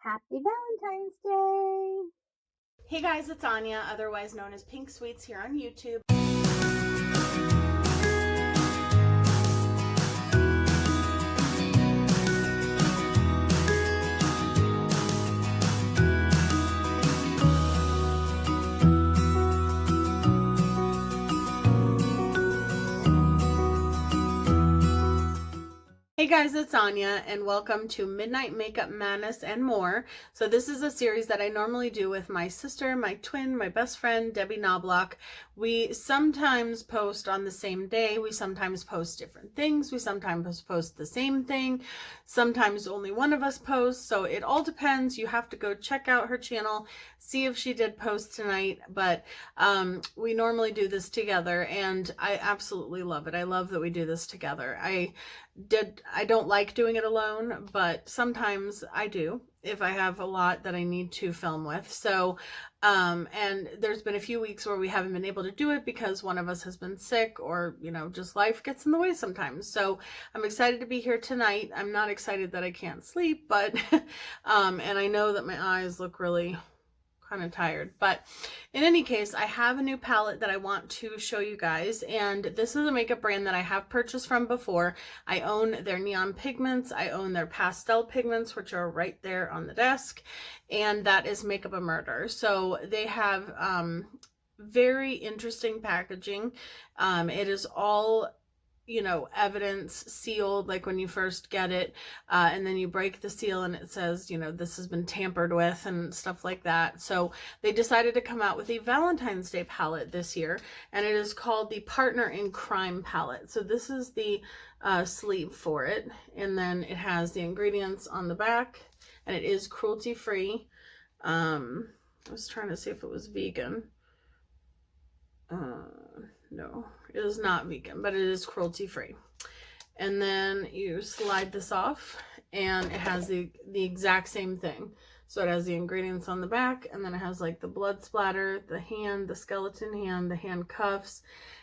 Happy Valentine's Day! Hey guys, it's Anya, otherwise known as Pink Sweets here on YouTube. Hey guys, it's Anya and welcome to Midnight Makeup Madness and More. So this is a series that I normally do with my sister, my twin, my best friend, Debbie Knoblauch. We sometimes post on the same day. We sometimes post different things. We sometimes post the same thing. Sometimes only one of us posts. So it all depends. You have to go check out her channel, see if she did post tonight. But we normally do this together and I absolutely love it. I love that we do this together. I don't like doing it alone, but sometimes I do if I have a lot that I need to film with. So, and there's been a few weeks where we haven't been able to do it because one of us has been sick or, you know, just life gets in the way sometimes. So I'm excited to be here tonight. I'm not excited that I can't sleep, but, and I know that my eyes look really kind of tired, but in any case, I have a new palette that I want to show you guys, and this is a makeup brand that I have purchased from before. I own their neon pigments, I own their pastel pigments, which are right there on the desk, and that is Makeup a Murder. So they have very interesting packaging. It is all, you know, evidence sealed, like when you first get it, and then you break the seal and it says, you know, this has been tampered with and stuff like that. So they decided to come out with a Valentine's Day palette this year, and it is called the Partner in Crime palette. So this is the sleeve for it, and then it has the ingredients on the back, and it is cruelty free. I was trying to see if it was vegan. No, it is not vegan, but it is cruelty free. And then you slide this off and it has the exact same thing. So it has the ingredients on the back, and then it has like the blood splatter, the hand, the skeleton hand, the handcuffs,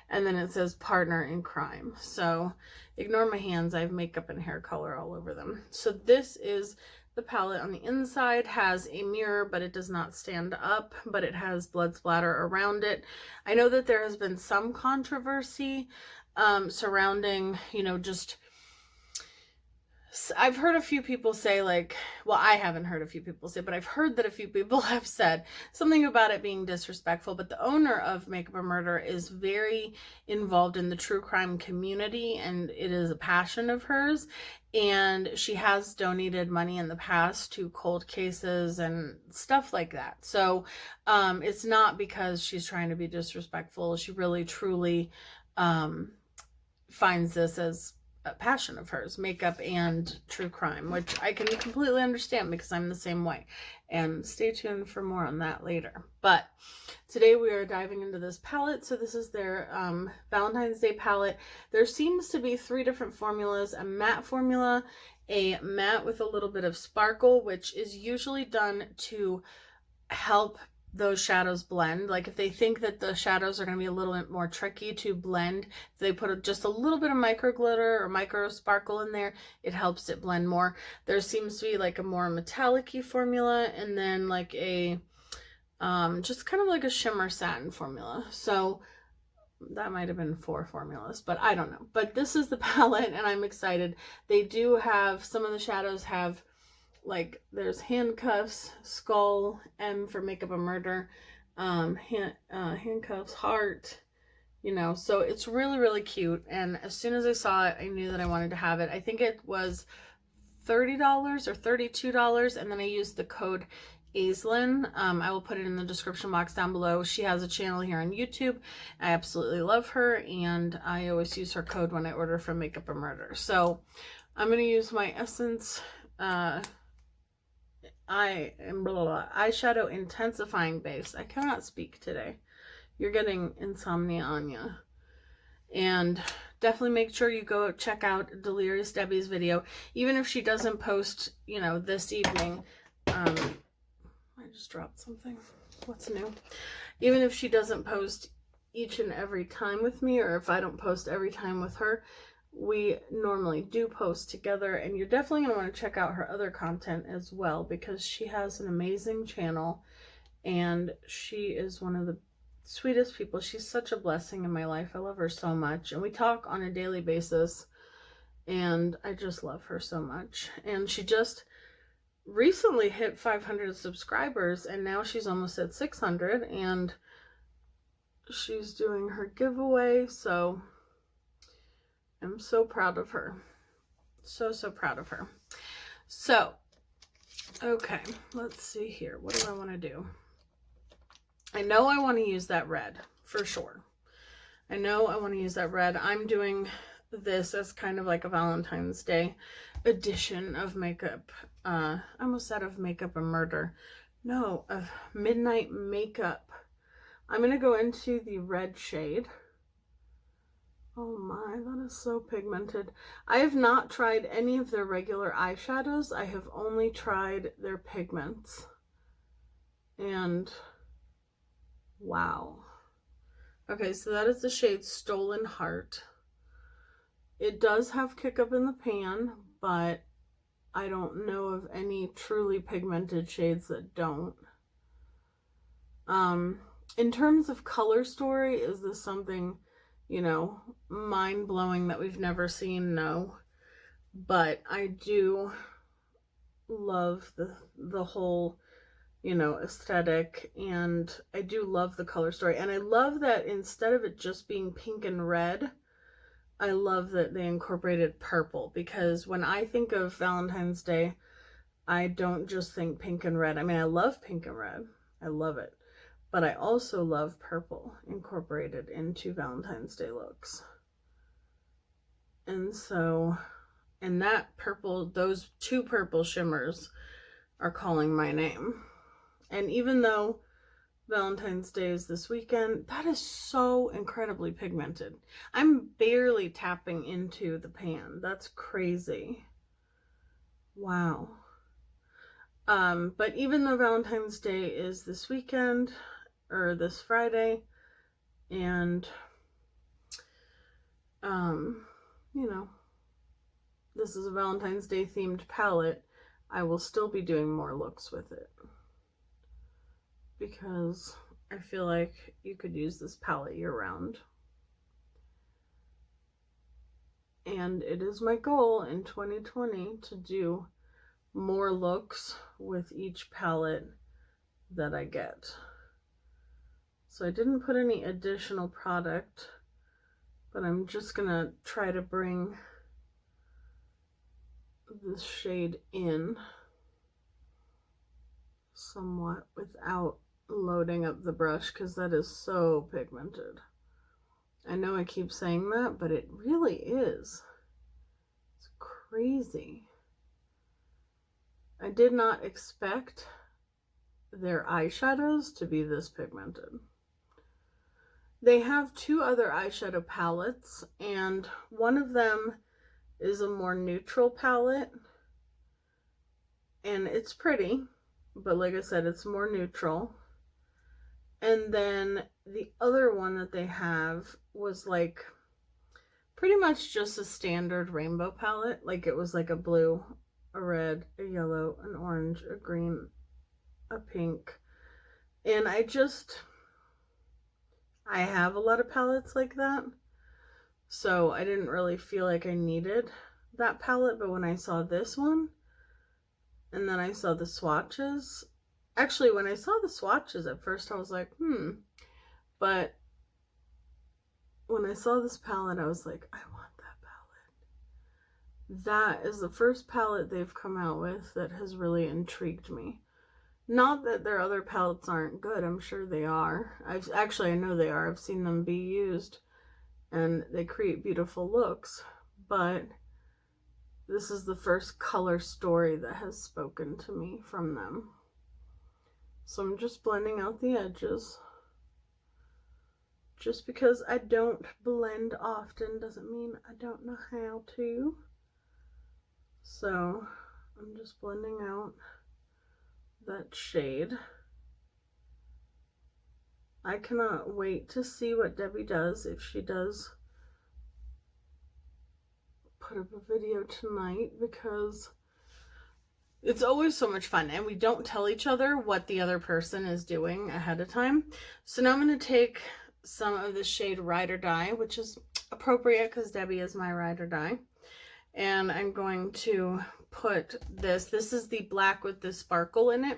and then it says Partner in Crime. So ignore my hands, I have makeup and hair color all over them. So this is the palette. On the inside has a mirror, but it does not stand up, but it has blood splatter around it. I know that there has been some controversy surrounding, you know, just, I've heard a few people say, like, well, I haven't heard a few people say, but I've heard that a few people have said something about it being disrespectful. But the owner of Makeup a Murder is very involved in the true crime community, and it is a passion of hers. And she has donated money in the past to cold cases and stuff like that. So it's not because she's trying to be disrespectful. She really, truly finds this as a passion of hers, makeup and true crime, which I can completely understand because I'm the same way. And stay tuned for more on that later. But today we are diving into this palette. So this is their Valentine's Day palette. There seems to be 3 different formulas: a matte formula, a matte with a little bit of sparkle, which is usually done to help those shadows blend. Like if they think that the shadows are going to be a little bit more tricky to blend, if they put just a little bit of micro glitter or micro sparkle in there, it helps it blend more. There seems to be like a more metallic-y formula, and then like a just kind of like a shimmer satin formula. So that might have been 4 formulas, but I don't know. But this is the palette and I'm excited. They do have, some of the shadows have, like, there's handcuffs, skull, M for Makeup a Murder, handcuffs, heart, you know, so it's really, really cute. And as soon as I saw it, I knew that I wanted to have it. I think it was $30 or $32, and then I used the code Aislinn. I will put it in the description box down below. She has a channel here on YouTube. I absolutely love her, and I always use her code when I order from Makeup a Murder. So I'm going to use my Essence eyeshadow intensifying base. I cannot speak today. You're getting insomnia on you. And definitely make sure you go check out Delirious Debbie's video. Even if she doesn't post, you know, this evening. I just dropped something. What's new? Even if she doesn't post each and every time with me, or if I don't post every time with her, we normally do post together, and you're definitely going to want to check out her other content as well, because she has an amazing channel and she is one of the sweetest people. She's such a blessing in my life. I love her so much, and we talk on a daily basis, and I just love her so much. And she just recently hit 500 subscribers, and now she's almost at 600, and she's doing her giveaway, so I'm so proud of her. So proud of her. So, okay, let's see here. What do I want to do? I know I want to use that red, for sure. I know I want to use that red. I'm doing this as kind of like a Valentine's Day edition of makeup. I almost said of makeup and murder. No, of midnight makeup. I'm going to go into the red shade. Oh my, that is so pigmented. I have not tried any of their regular eyeshadows. I have only tried their pigments. And wow. Okay, so that is the shade Stolen Heart. It does have Kick Up in the Pan, but I don't know of any truly pigmented shades that don't. In terms of color story, is this something, you know, mind-blowing that we've never seen? No. But I do love the whole, you know, aesthetic, and I do love the color story. And I love that instead of it just being pink and red, I love that they incorporated purple, because when I think of Valentine's Day, I don't just think pink and red. I mean, I love pink and red. I love it. But I also love purple incorporated into Valentine's Day looks. And so, and that purple, those two purple shimmers are calling my name. And even though Valentine's Day is this weekend, that is so incredibly pigmented. I'm barely tapping into the pan. That's crazy. Wow. But even though Valentine's Day is this weekend, or this Friday, and you know, this is a Valentine's Day themed palette, I will still be doing more looks with it, because I feel like you could use this palette year round. And it is my goal in 2020 to do more looks with each palette that I get. So I didn't put any additional product, but I'm just gonna try to bring this shade in somewhat without loading up the brush, because that is so pigmented. I know I keep saying that, but it really is. It's crazy. I did not expect their eyeshadows to be this pigmented. They have two other eyeshadow palettes, and one of them is a more neutral palette, and it's pretty, but like I said, it's more neutral. And then the other one that they have was like pretty much just a standard rainbow palette. Like it was like a blue, a red, a yellow, an orange, a green, a pink. And I have a lot of palettes like that, so I didn't really feel like I needed that palette. But when I saw this one, and then I saw the swatches, actually when I saw the swatches at first I was like, but when I saw this palette I was like, I want that palette. That is the first palette they've come out with that has really intrigued me. Not that their other palettes aren't good, I'm sure they are. I know they are. I've seen them be used and they create beautiful looks, but this is the first color story that has spoken to me from them. So I'm just blending out the edges. Just because I don't blend often doesn't mean I don't know how to. So I'm just blending out that shade. I cannot wait to see what Debbie does, if she does put up a video tonight because it's always so much fun and we don't tell each other what the other person is doing ahead of time. So now I'm going to take some of the shade Ride or Die, which is appropriate because Debbie is my Ride or Die. And I'm going to put this. This is the black with the sparkle in it.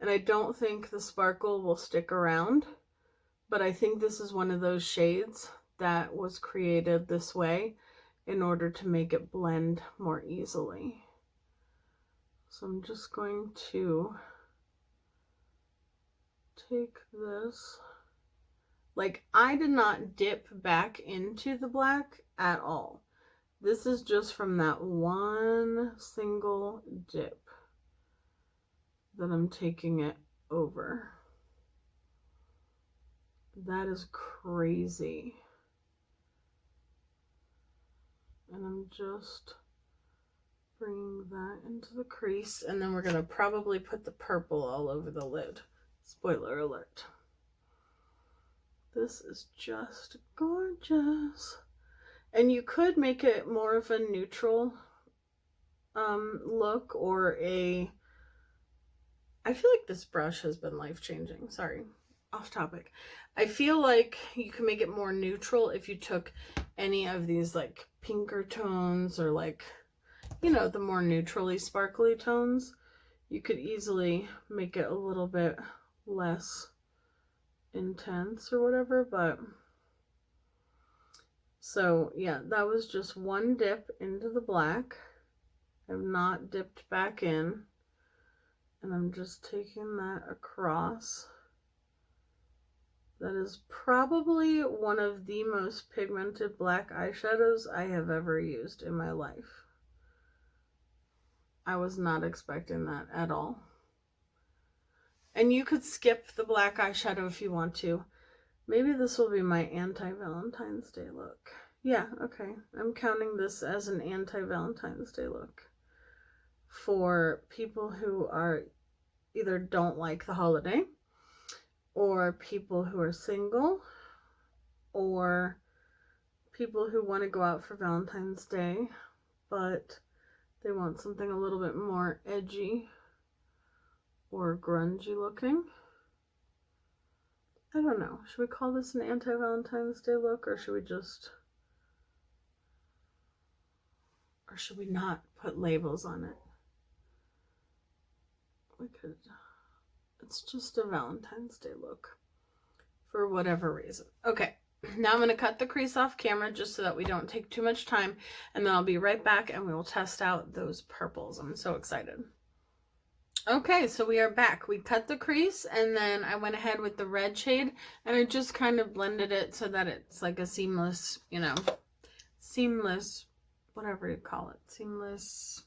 And I don't think the sparkle will stick around, but I think this is one of those shades that was created this way in order to make it blend more easily. So I'm just going to take this. Like, I did not dip back into the black at all. This is just from that one single dip that I'm taking it over. That is crazy. And I'm just bringing that into the crease, and then we're going to probably put the purple all over the lid. Spoiler alert. This is just gorgeous. And you could make it more of a neutral look, or I feel like this brush has been life-changing. Sorry, off topic. I feel like you can make it more neutral if you took any of these like pinker tones, or like, you know, the more neutrally sparkly tones. You could easily make it a little bit less intense or whatever, but so yeah, that was just one dip into the black. I've not dipped back in, and I'm just taking that across. That is probably one of the most pigmented black eyeshadows I have ever used in my life. I was not expecting that at all. And you could skip the black eyeshadow if you want to. Maybe this will be my anti-Valentine's Day look. Yeah, okay. I'm counting this as an anti-Valentine's Day look for people who are either don't like the holiday, or people who are single, or people who want to go out for Valentine's Day, but they want something a little bit more edgy or grungy looking. I don't know. Should we call this an anti-Valentine's Day look, or should we just... or should we not put labels on it? We could... it's just a Valentine's Day look for whatever reason. Okay, now I'm going to cut the crease off camera just so that we don't take too much time, and then I'll be right back and we will test out those purples. I'm so excited. Okay, so we are back. We cut the crease, and then I went ahead with the red shade, and I just kind of blended it so that it's like a seamless, you know, seamless, whatever you call it, seamless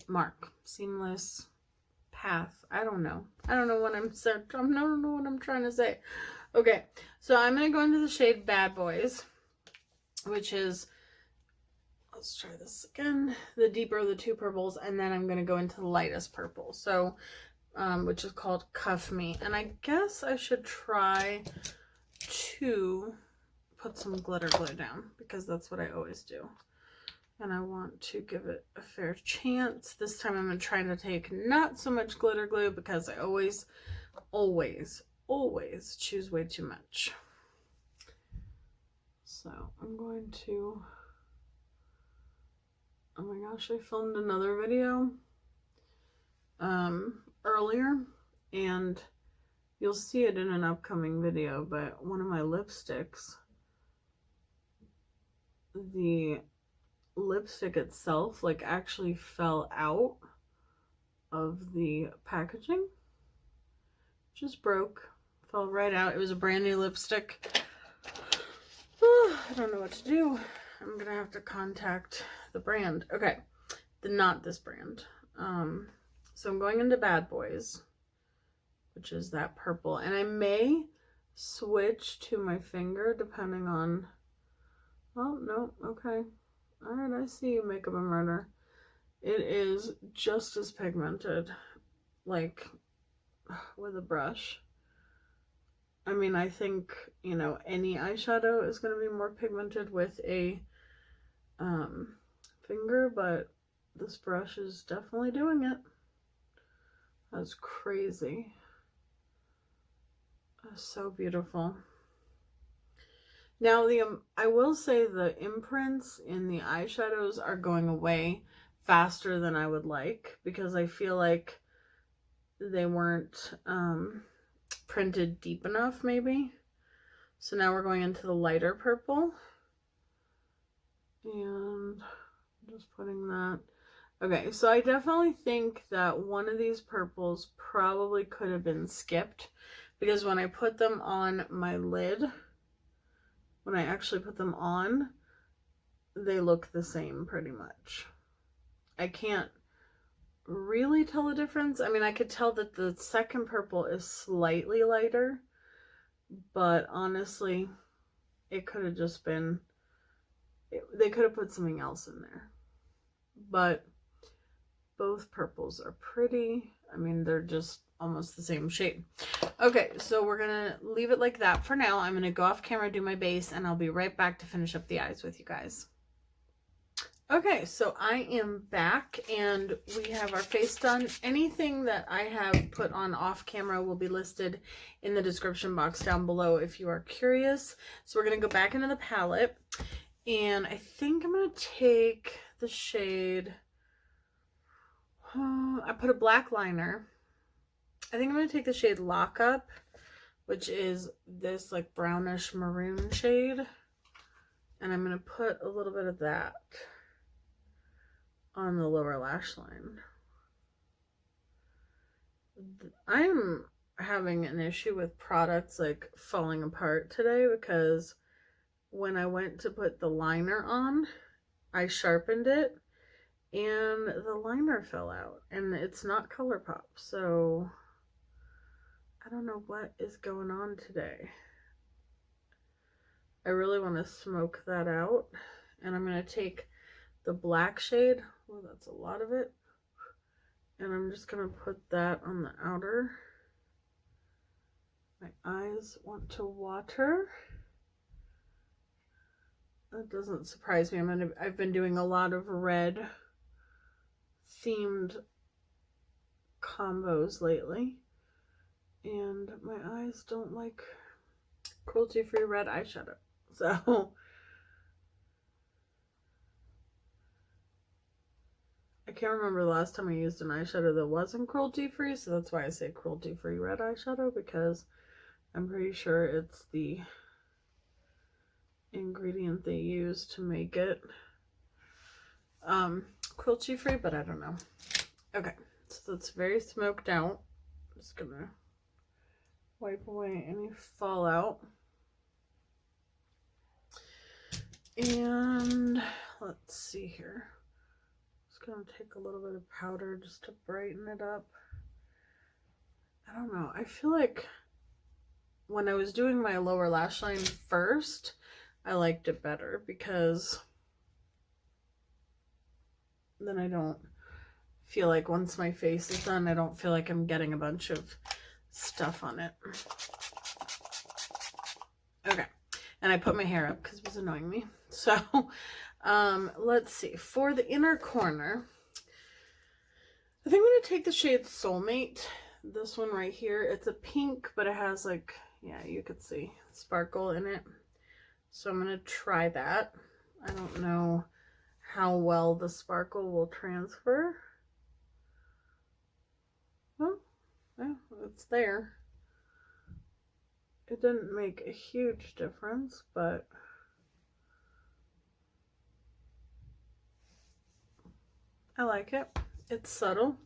mark, seamless path. I don't know what I'm saying. I don't know what I'm trying to say. Okay, so I'm going to go into the shade Bad Boys, which is, let's try this again, the deeper of the two purples, and then I'm going to go into the lightest purple, so which is called Cuff Me. And I guess I should try to put some glitter glue down, because that's what I always do, and I want to give it a fair chance. This time I'm going to try to take not so much glitter glue, because I always choose way too much. So I'm going to... oh my gosh, I filmed another video earlier, and you'll see it in an upcoming video, but one of my lipsticks, the lipstick itself like actually fell out of the packaging. Just broke, fell right out. It was a brand new lipstick. I don't know what to do. I'm gonna have to contact the brand. Okay, not this brand. So I'm going into Bad Boys, which is that purple, and I may switch to my finger depending on... oh no, okay, all right, I see you, Makeup and Murder. It is just as pigmented, like with a brush. I mean, I think, you know, any eyeshadow is going to be more pigmented with a finger, but this brush is definitely doing it. That's crazy. That's so beautiful. Now, I will say the imprints in the eyeshadows are going away faster than I would like, because I feel like they weren't printed deep enough, maybe. So now we're going into the lighter purple. And just putting that. Okay, so I definitely think that one of these purples probably could have been skipped, because when I put them on my lid, when I actually put them on, they look the same pretty much. I can't really tell the difference. I mean, I could tell that the second purple is slightly lighter, but honestly, it could have just been, they could have put something else in there. But both purples are pretty. I mean, they're just almost the same shade. Okay, so we're gonna leave it like that for now. I'm gonna go off camera, do my base, and I'll be right back to finish up the eyes with you guys. Okay, so I am back and we have our face done. Anything that I have put on off camera will be listed in the description box down below if you are curious. So we're gonna go back into the palette, and I think I'm gonna take the shade, I put a black liner. I think I'm going to take the shade Lock Up, which is this like brownish maroon shade. And I'm going to put a little bit of that on the lower lash line. I'm having an issue with products like falling apart today, because when I went to put the liner on, I sharpened it and the liner fell out, and it's not ColourPop, so I don't know what is going on today. I really want to smoke that out, and I'm going to take the black shade, well, that's a lot of it, and I'm just going to put that on the outer. My eyes want to water. That doesn't surprise me. I've been doing a lot of red themed combos lately, and my eyes don't like cruelty-free red eyeshadow, so I can't remember the last time I used an eyeshadow that wasn't cruelty-free, so that's why I say cruelty-free red eyeshadow, because I'm pretty sure it's the ingredient they use to make it cruelty-free, but I don't know. Okay, so that's very smoked out. I'm just gonna wipe away any fallout. And let's see here. Just gonna take a little bit of powder just to brighten it up. I don't know. I feel like when I was doing my lower lash line first, I liked it better, because then I don't feel like once my face is done, I don't feel like I'm getting a bunch of stuff on it. Okay, and I put my hair up because it was annoying me. So let's see, for the inner corner, I think I'm going to take the shade Soulmate, this one right here. It's a pink, but it has like, yeah, you could see sparkle in it, so I'm going to try that. I don't know how well the sparkle will transfer. Well, yeah, it's there. It didn't make a huge difference, but I like it. It's subtle.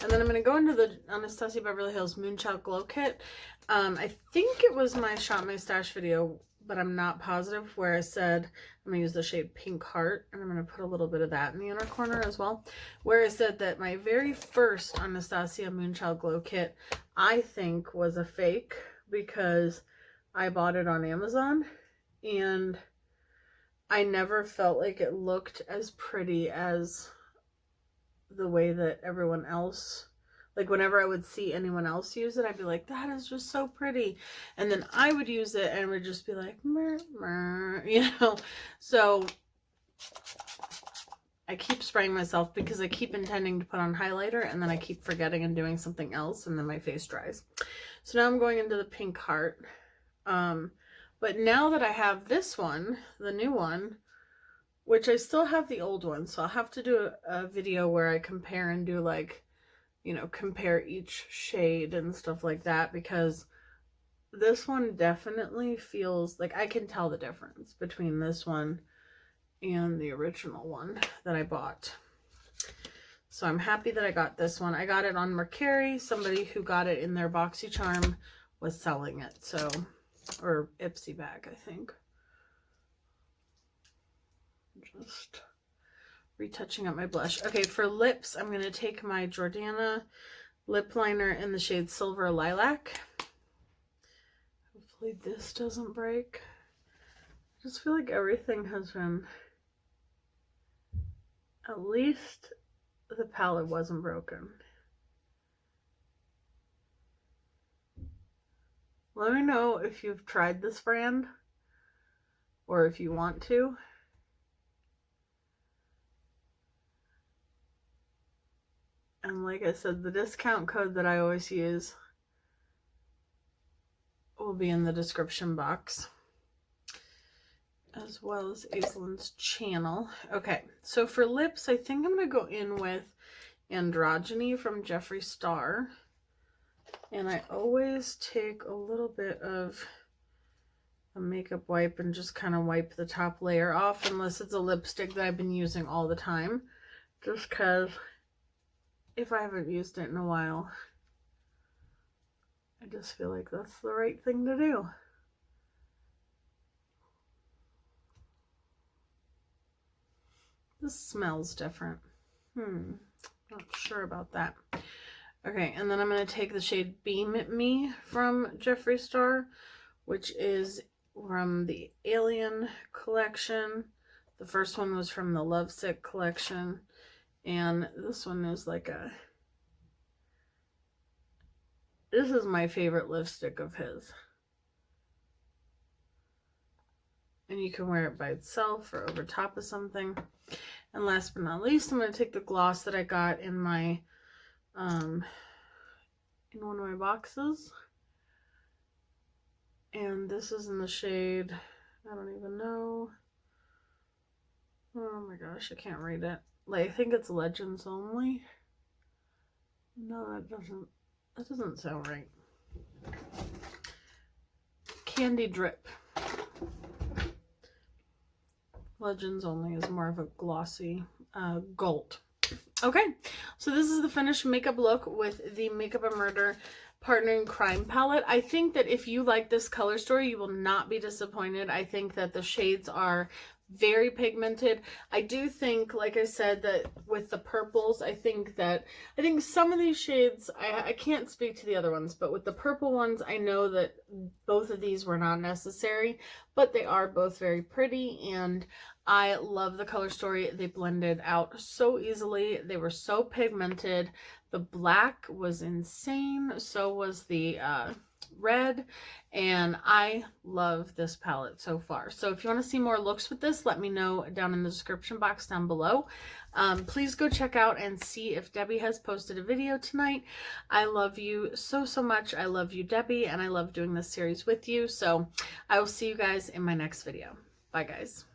And then I'm going to go into the Anastasia Beverly Hills Moonchild Glow Kit. I think it was my Shop My Stash video, but I'm not positive, where I said I'm going to use the shade Pink Heart, and I'm going to put a little bit of that in the inner corner as well, where I said that my very first Anastasia Moonchild Glow Kit, I think, was a fake, because I bought it on Amazon, and I never felt like it looked as pretty as the way that everyone else, like whenever I would see anyone else use it, I'd be like, that is just so pretty, and then I would use it and it would just be like, meh, meh, you know. So I keep spraying myself because I keep intending to put on highlighter and then I keep forgetting and doing something else and then my face dries. So now I'm going into the pink heart. But now that I have this one, the new one, which I still have the old one, so I'll have to do a video where I compare and do like, you know, compare each shade and stuff like that, because this one definitely feels like I can tell the difference between this one and the original one that I bought. So I'm happy that I got this one. I got it on Mercari. Somebody who got it in their BoxyCharm was selling it, so, or Ipsy bag, I think. Just retouching up my blush. Okay, for lips, I'm going to take my Jordana lip liner in the shade Silver Lilac. Hopefully this doesn't break. I just feel like everything has been, at least the palette wasn't broken. Let me know if you've tried this brand or if you want to. And like I said, the discount code that I always use will be in the description box, as well as Aislinn's channel. Okay, so for lips, I think I'm going to go in with Androgyny from Jeffree Star. And I always take a little bit of a makeup wipe and just kind of wipe the top layer off, unless it's a lipstick that I've been using all the time, just because if I haven't used it in a while, I just feel like that's the right thing to do. This smells different. Not sure about that. Okay, and then I'm going to take the shade Beam Me from Jeffree Star, which is from the Alien collection. The first one was from the Lovesick collection. And this one is like a, this is my favorite lipstick of his. And you can wear it by itself or over top of something. And last but not least, I'm going to take the gloss that I got in my, in one of my boxes. And this is in the shade, I don't even know. Oh my gosh, I can't read it. Like, I think it's Legends Only. No, that doesn't sound right. Candy Drip. Legends Only is more of a glossy gold. Okay, so this is the finished makeup look with the Makeup and Murder Partner in Crime palette. I think that if you like this color story, you will not be disappointed. I think that the shades are very pigmented. I do think, like I said, that with the purples, I think some of these shades, I can't speak to the other ones, but with the purple ones, I know that both of these were not necessary, but they are both very pretty, and I love the color story. They blended out so easily. They were so pigmented. The black was insane. So was the red, and I love this palette so far. So if you want to see more looks with this, let me know down in the description box down below. Please go check out and see if Debbie has posted a video tonight. I love you so much. I love you, Debbie, and I love doing this series with you. So I will see you guys in my next video. Bye, guys.